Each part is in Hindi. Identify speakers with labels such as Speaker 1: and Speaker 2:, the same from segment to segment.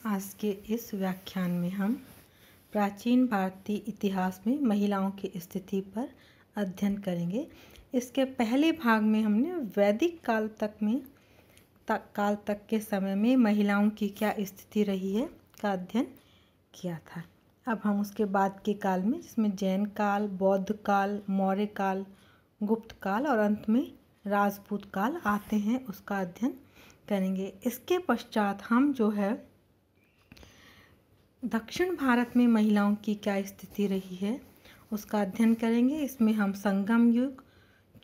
Speaker 1: आज के इस व्याख्यान में हम प्राचीन भारतीय इतिहास में महिलाओं की स्थिति पर अध्ययन करेंगे। इसके पहले भाग में हमने वैदिक काल तक के समय में महिलाओं की क्या स्थिति रही है का अध्ययन किया था। अब हम उसके बाद के काल में, जिसमें जैन काल, बौद्ध काल, मौर्य काल, गुप्त काल और अंत में राजपूत काल आते हैं, उसका अध्ययन करेंगे। इसके पश्चात हम जो है दक्षिण भारत में महिलाओं की क्या स्थिति रही है उसका अध्ययन करेंगे। इसमें हम संगम युग,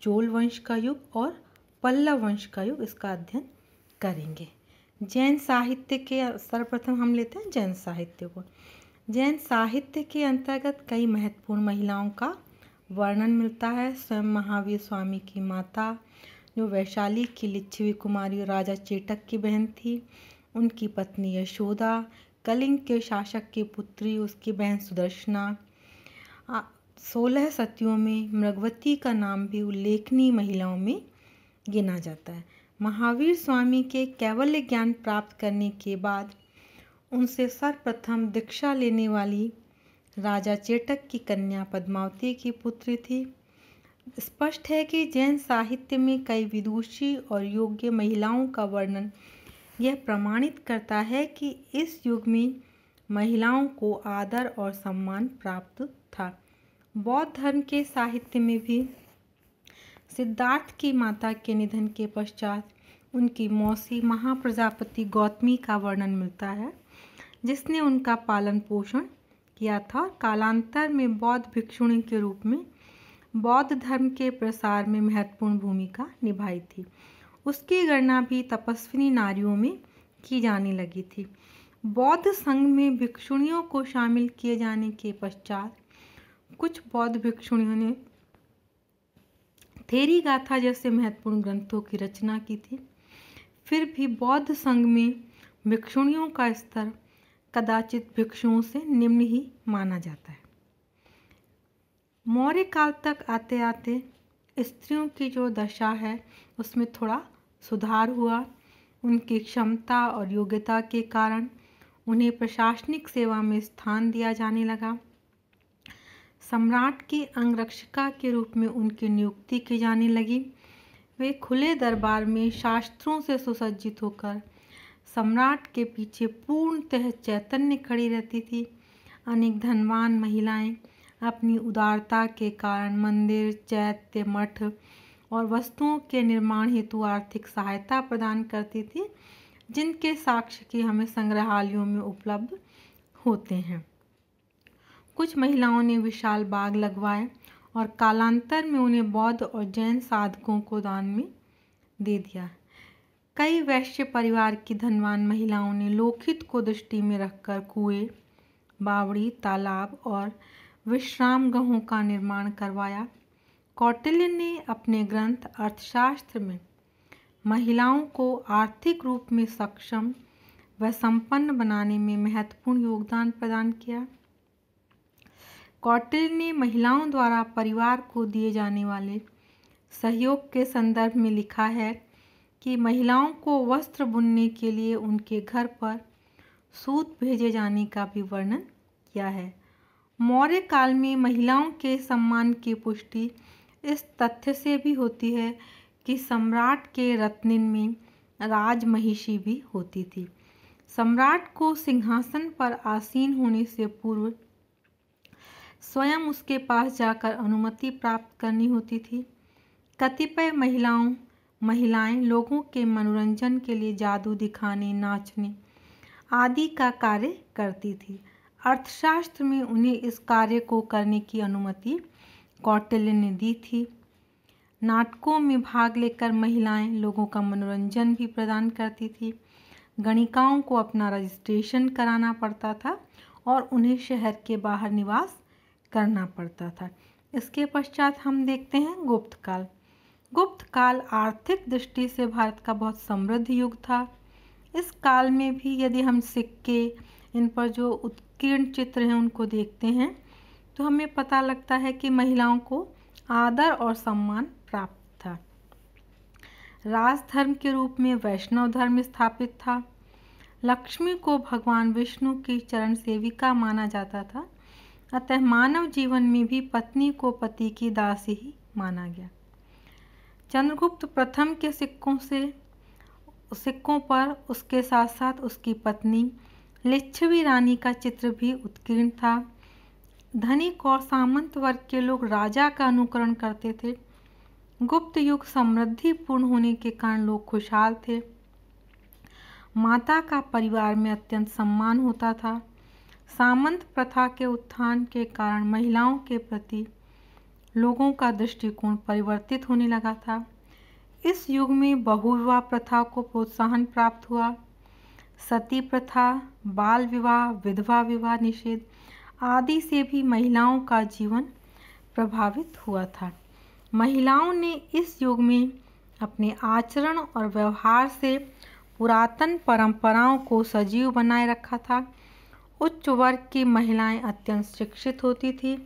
Speaker 1: चोल वंश का युग और पल्लव वंश का युग, इसका अध्ययन करेंगे। जैन साहित्य के सर्वप्रथम हम लेते हैं जैन साहित्य को। जैन साहित्य के अंतर्गत कई महत्वपूर्ण महिलाओं का वर्णन मिलता है। स्वयं महावीर स्वामी की माता, जो वैशाली की लिच्छवी कुमारी और राजा चेटक की बहन थी, उनकी पत्नी यशोदा, कलिंग के शासक की पुत्री, उसकी बहन सुदर्शना। 16 सतियों में मृगवती का नाम भी उल्लेखनीय महिलाओं में गिना जाता है। महावीर स्वामी के कैवल्य ज्ञान प्राप्त करने के बाद उनसे सर्वप्रथम दीक्षा लेने वाली राजा चेटक की कन्या पद्मावती की पुत्री थी। स्पष्ट है कि जैन साहित्य में कई विदुषी और योग्य महिलाओं का वर्णन यह प्रमाणित करता है कि इस युग में महिलाओं को आदर और सम्मान प्राप्त था। बौद्ध धर्म के साहित्य में भी सिद्धार्थ की माता के निधन के पश्चात उनकी मौसी महाप्रजापति गौतमी का वर्णन मिलता है, जिसने उनका पालन पोषण किया था। कालांतर में बौद्ध भिक्षुणी के रूप में बौद्ध धर्म के प्रसार में महत्वपूर्ण भूमिका निभाई थी। उसकी गणना भी तपस्विनी नारियों में की जाने लगी थी। बौद्ध संघ में भिक्षुणियों को शामिल किए जाने के पश्चात कुछ बौद्ध भिक्षुणियों ने थेरी गाथा जैसे महत्वपूर्ण ग्रंथों की रचना की थी। फिर भी बौद्ध संघ में भिक्षुणियों का स्तर कदाचित भिक्षुओं से निम्न ही माना जाता है। मौर्य काल तक आते आते स्त्रियों की जो दशा है उसमें थोड़ा सुधार हुआ। उनकी क्षमता और योग्यता के कारण उन्हें प्रशासनिक सेवा में स्थान दिया जाने लगा। सम्राट की अंगरक्षिका के रूप में उनकी नियुक्ति की जाने लगी। वे खुले दरबार में शास्त्रों से सुसज्जित होकर सम्राट के पीछे पूर्णतः चैतन्य खड़ी रहती थी। अनेक धनवान महिलाएं अपनी उदारता के कारण मंदिर, चैत्य, मठ और वस्तुओं के निर्माण हेतु आर्थिक सहायता प्रदान करती थी, जिनके साक्ष्य की हमें संग्रहालयों में उपलब्ध होते हैं। कुछ महिलाओं ने विशाल बाग लगवाए और कालांतर में उन्हें बौद्ध और जैन साधकों को दान में दे दिया। कई वैश्य परिवार की धनवान महिलाओं ने लोकहित को दृष्टि में रखकर कुएं, बावड़ी, तालाब और विश्राम गृहों का निर्माण करवाया। कौटिल्य ने अपने ग्रंथ अर्थशास्त्र में महिलाओं को आर्थिक रूप में सक्षम व संपन्न बनाने में महत्वपूर्ण योगदान प्रदान किया। कौटिल्य ने महिलाओं द्वारा परिवार को दिए जाने वाले सहयोग के संदर्भ में लिखा है कि महिलाओं को वस्त्र बुनने के लिए उनके घर पर सूत भेजे जाने का भी वर्णन किया है। मौर्य काल में महिलाओं के सम्मान की पुष्टि इस तथ्य से भी होती है कि सम्राट के रत्निन में राजमहिषी भी होती थी। सम्राट को सिंहासन पर आसीन होने से पूर्व स्वयं उसके पास जाकर अनुमति प्राप्त करनी होती थी। कतिपय महिलाएं लोगों के मनोरंजन के लिए जादू दिखाने, नाचने आदि का कार्य करती थी। अर्थशास्त्र में उन्हें इस कार्य को करने की अनुमति कौटिल्य ने दी थी। नाटकों में भाग लेकर महिलाएं लोगों का मनोरंजन भी प्रदान करती थी। गणिकाओं को अपना रजिस्ट्रेशन कराना पड़ता था और उन्हें शहर के बाहर निवास करना पड़ता था। इसके पश्चात हम देखते हैं गुप्त काल। गुप्त काल आर्थिक दृष्टि से भारत का बहुत समृद्ध युग था। इस काल में भी यदि हम सिक्के, इन पर जो उत्कीर्ण चित्र हैं उनको देखते हैं तो हमें पता लगता है कि महिलाओं को आदर और सम्मान प्राप्त था। राजधर्म के रूप में वैष्णव धर्म स्थापित था। लक्ष्मी को भगवान विष्णु की चरण सेविका माना जाता था, अतः मानव जीवन में भी पत्नी को पति की दासी ही माना गया। चंद्रगुप्त प्रथम के सिक्कों पर उसके साथ साथ उसकी पत्नी लिच्छवी रानी का चित्र भी उत्कीर्ण था। धनिक और सामंत वर्ग के लोग राजा का अनुकरण करते थे। गुप्त युग समृद्धिपूर्ण होने के कारण लोग खुशहाल थे। माता का परिवार में अत्यंत सम्मान होता था। सामंत प्रथा के उत्थान के कारण महिलाओं के प्रति लोगों का दृष्टिकोण परिवर्तित होने लगा था। इस युग में बहुविवाह प्रथा को प्रोत्साहन प्राप्त हुआ। सती प्रथा, बाल विवाह, विधवा विवाह निषेध आदि से भी महिलाओं का जीवन प्रभावित हुआ था। महिलाओं ने इस युग में अपने आचरण और व्यवहार से पुरातन परंपराओं को सजीव बनाए रखा था। उच्च वर्ग की महिलाएं अत्यंत शिक्षित होती थी।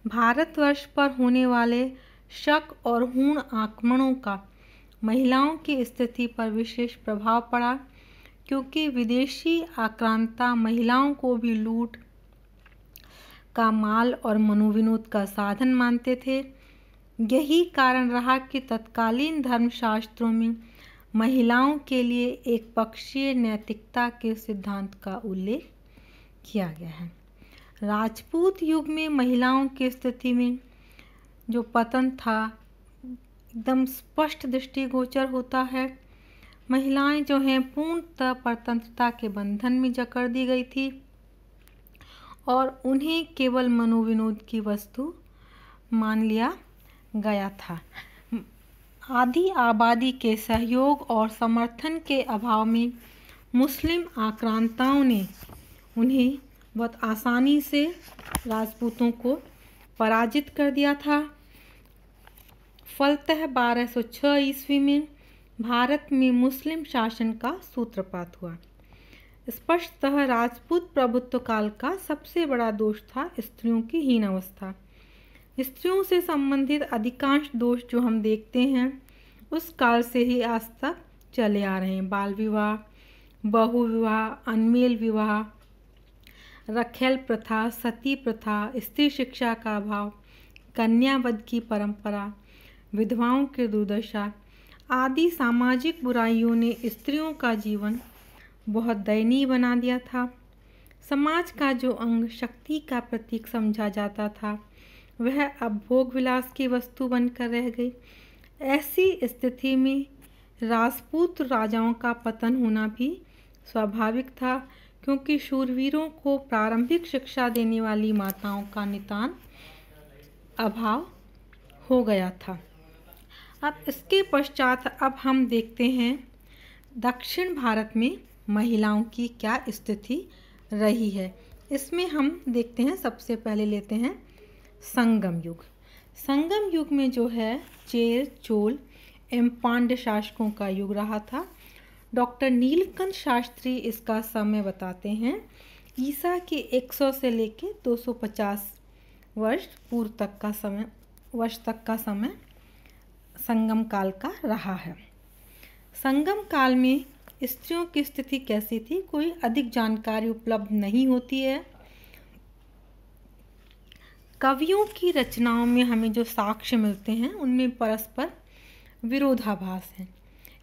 Speaker 1: भारतवर्ष पर होने वाले शक और हूण आक्रमणों का महिलाओं की स्थिति पर विशेष प्रभाव पड़ा, क्योंकि विदेशी आक्रांता महिलाओं को भी लूट का माल और मनोविनोद का साधन मानते थे। यही कारण रहा कि तत्कालीन धर्मशास्त्रों में महिलाओं के लिए एक पक्षीय नैतिकता के सिद्धांत का उल्लेख किया गया है। राजपूत युग में महिलाओं की स्थिति में जो पतन था एकदम स्पष्ट दृष्टिगोचर होता है। महिलाएं जो हैं पूर्णतः परतंत्रता के बंधन में जकड़ दी गई थी और उन्हें केवल मनोविनोद की वस्तु मान लिया गया था। आधी आबादी के सहयोग और समर्थन के अभाव में मुस्लिम आक्रांताओं ने उन्हें बहुत आसानी से राजपूतों को पराजित कर दिया था। फलतः 1206 ईस्वी में भारत में मुस्लिम शासन का सूत्रपात हुआ। स्पष्टतः राजपूत प्रभुत्व काल का सबसे बड़ा दोष था स्त्रियों की हीन अवस्था। स्त्रियों से संबंधित अधिकांश दोष जो हम देखते हैं उस काल से ही आज तक चले आ रहे हैं। बाल विवाह, बहुविवाह, अनमेल विवाह, रखेल प्रथा, सती प्रथा, स्त्री शिक्षा का अभाव, कन्यावध की परंपरा, विधवाओं की दुर्दशा आदि सामाजिक बुराइयों ने स्त्रियों का जीवन बहुत दयनीय बना दिया था। समाज का जो अंग शक्ति का प्रतीक समझा जाता था वह अब भोग विलास की वस्तु बनकर रह गई। ऐसी स्थिति में राजपूत राजाओं का पतन होना भी स्वाभाविक था, क्योंकि शूरवीरों को प्रारंभिक शिक्षा देने वाली माताओं का नितान अभाव हो गया था। अब इसके पश्चात अब हम देखते हैं दक्षिण भारत में महिलाओं की क्या स्थिति रही है। इसमें हम देखते हैं, सबसे पहले लेते हैं संगम युग। संगम युग में जो है चेर, चोल एवं पांड्य शासकों का युग रहा था। डॉक्टर नीलकंठ शास्त्री इसका समय बताते हैं ईसा के 100 से लेकर 250 वर्ष पूर्व तक का समय संगम काल का रहा है। संगम काल में स्त्रियों की स्थिति कैसी थी, कोई अधिक जानकारी उपलब्ध नहीं होती है। कवियों की रचनाओं में हमें जो साक्ष्य मिलते हैं उनमें परस्पर विरोधाभास है।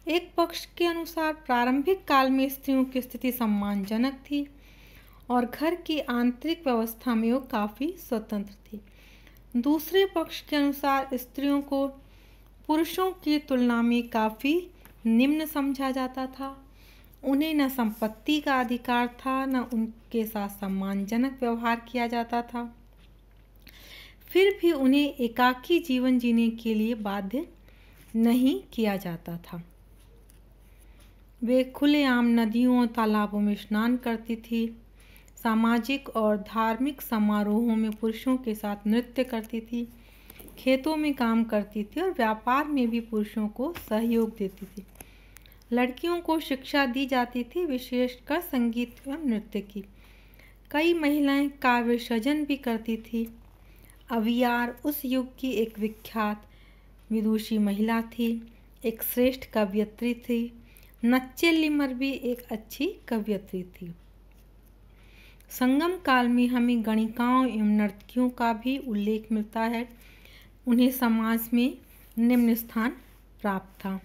Speaker 1: एक पक्ष के अनुसार प्रारंभिक काल में स्त्रियों की स्थिति सम्मानजनक थी और घर की आंतरिक व्यवस्था में वो काफ़ी स्वतंत्र थी। दूसरे पक्ष के अनुसार स्त्रियों को पुरुषों की तुलना में काफ़ी निम्न समझा जाता था। उन्हें न संपत्ति का अधिकार था, न उनके साथ सम्मानजनक व्यवहार किया जाता था। फिर भी उन्हें एकाकी जीवन जीने के लिए बाध्य नहीं किया जाता था। वे खुलेआम नदियों और तालाबों में स्नान करती थी, सामाजिक और धार्मिक समारोहों में पुरुषों के साथ नृत्य करती थी, खेतों में काम करती थी और व्यापार में भी पुरुषों को सहयोग देती थी। लड़कियों को शिक्षा दी जाती थी, विशेषकर संगीत एवं नृत्य की। कई महिलाएं काव्य सृजन भी करती थी। अवियार उस युग की एक विख्यात विदुषी महिला थी, एक श्रेष्ठ कवयित्री थी। नच्चेलिमर भी एक अच्छी कवयित्री थी। संगम काल में हमें गणिकाओं एवं नर्तकियों का भी उल्लेख मिलता है। उन्हें समाज में निम्न स्थान प्राप्त था।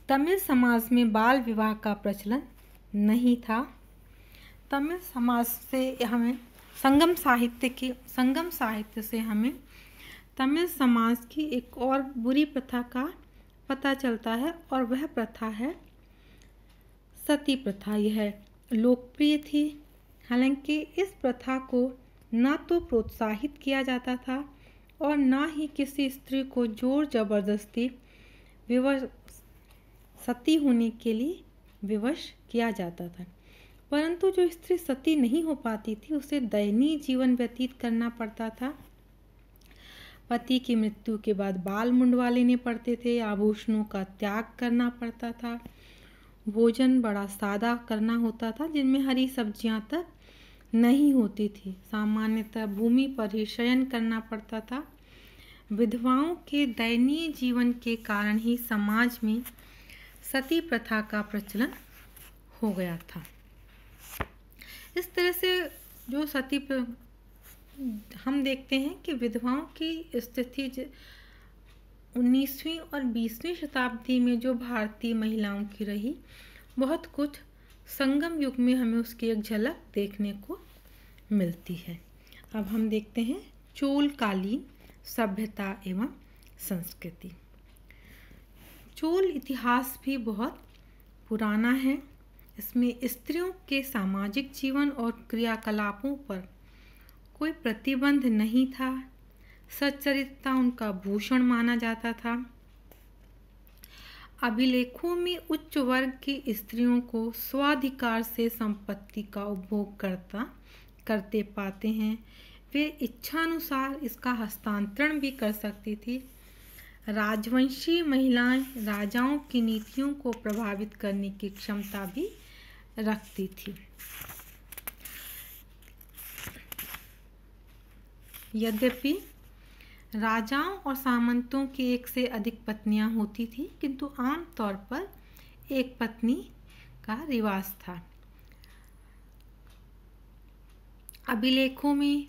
Speaker 1: तमिल समाज में बाल विवाह का प्रचलन नहीं था। तमिल समाज से हमें संगम साहित्य से हमें तमिल समाज की एक और बुरी प्रथा का पता चलता है और वह प्रथा है सती प्रथा। यह लोकप्रिय थी। हालांकि इस प्रथा को न तो प्रोत्साहित किया जाता था और न ही किसी स्त्री को जोर जबरदस्ती सती होने के लिए विवश किया जाता था, परंतु जो स्त्री सती नहीं हो पाती थी उसे दयनीय जीवन व्यतीत करना पड़ता था। पति की मृत्यु के बाद बाल मुंडवा लेने पड़ते थे, आभूषणों का त्याग करना पड़ता था, भोजन बड़ा सादा करना होता था जिनमें हरी सब्जियां तक नहीं होती थी, सामान्यतः भूमि पर ही शयन करना पड़ता था। विधवाओं के दयनीय जीवन के कारण ही समाज में सती प्रथा का प्रचलन हो गया था। इस तरह से जो हम देखते हैं कि विधवाओं की स्थिति 19वीं और 20वीं शताब्दी में जो भारतीय महिलाओं की रही, बहुत कुछ संगम युग में हमें उसकी एक झलक देखने को मिलती है। अब हम देखते हैं चोलकालीन सभ्यता एवं संस्कृति। चोल इतिहास भी बहुत पुराना है। इसमें स्त्रियों के सामाजिक जीवन और क्रियाकलापों पर कोई प्रतिबंध नहीं था। सच्चरित्रता उनका भूषण माना जाता था। अभिलेखों में उच्च वर्ग की स्त्रियों को स्वाधिकार से संपत्ति का उपभोग करते पाते हैं। वे इच्छानुसार इसका हस्तांतरण भी कर सकती थी। राजवंशी महिलाएं राजाओं की नीतियों को प्रभावित करने की क्षमता भी रखती थी। यद्यपि राजाओं और सामंतों की एक से अधिक पत्नियां होती थी, किंतु आमतौर पर एक पत्नी का रिवाज था। अभिलेखों में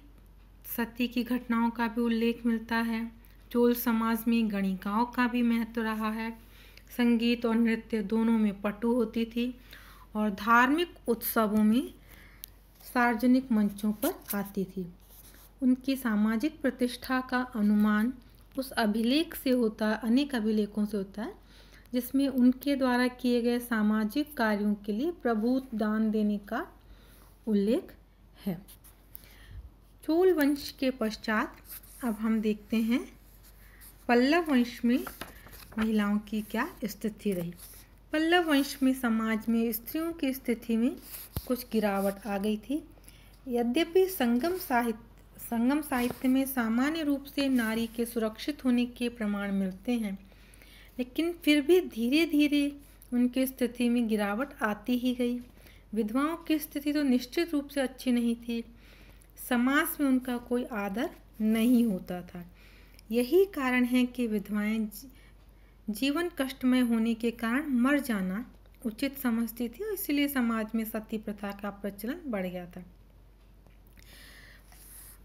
Speaker 1: सती की घटनाओं का भी उल्लेख मिलता है। चोल समाज में गणिकाओं का भी महत्व रहा है। संगीत और नृत्य दोनों में पटु होती थी और धार्मिक उत्सवों में सार्वजनिक मंचों पर आती थी। उनकी सामाजिक प्रतिष्ठा का अनुमान उस अभिलेख से अनेक अभिलेखों से होता है जिसमें उनके द्वारा किए गए सामाजिक कार्यों के लिए प्रभुत दान देने का उल्लेख है। चोल वंश के पश्चात अब हम देखते हैं पल्लव वंश में महिलाओं की क्या स्थिति रही। पल्लव वंश में समाज में स्त्रियों की स्थिति में कुछ गिरावट आ गई थी। यद्यपि संगम साहित्य में सामान्य रूप से नारी के सुरक्षित होने के प्रमाण मिलते हैं, लेकिन फिर भी धीरे धीरे उनकी स्थिति में गिरावट आती ही गई। विधवाओं की स्थिति तो निश्चित रूप से अच्छी नहीं थी। समाज में उनका कोई आदर नहीं होता था। यही कारण है कि विधवाएं जीवन कष्टमय होने के कारण मर जाना उचित समझती थी और इसलिए समाज में सती प्रथा का प्रचलन बढ़ गया था।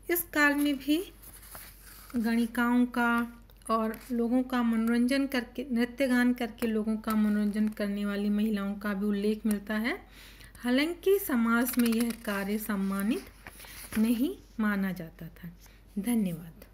Speaker 1: इस काल में भी गणिकाओं का और लोगों का मनोरंजन करके, नृत्य गान करके लोगों का मनोरंजन करने वाली महिलाओं का भी उल्लेख मिलता है। हालांकि समाज में यह कार्य सम्मानित नहीं माना जाता था। धन्यवाद।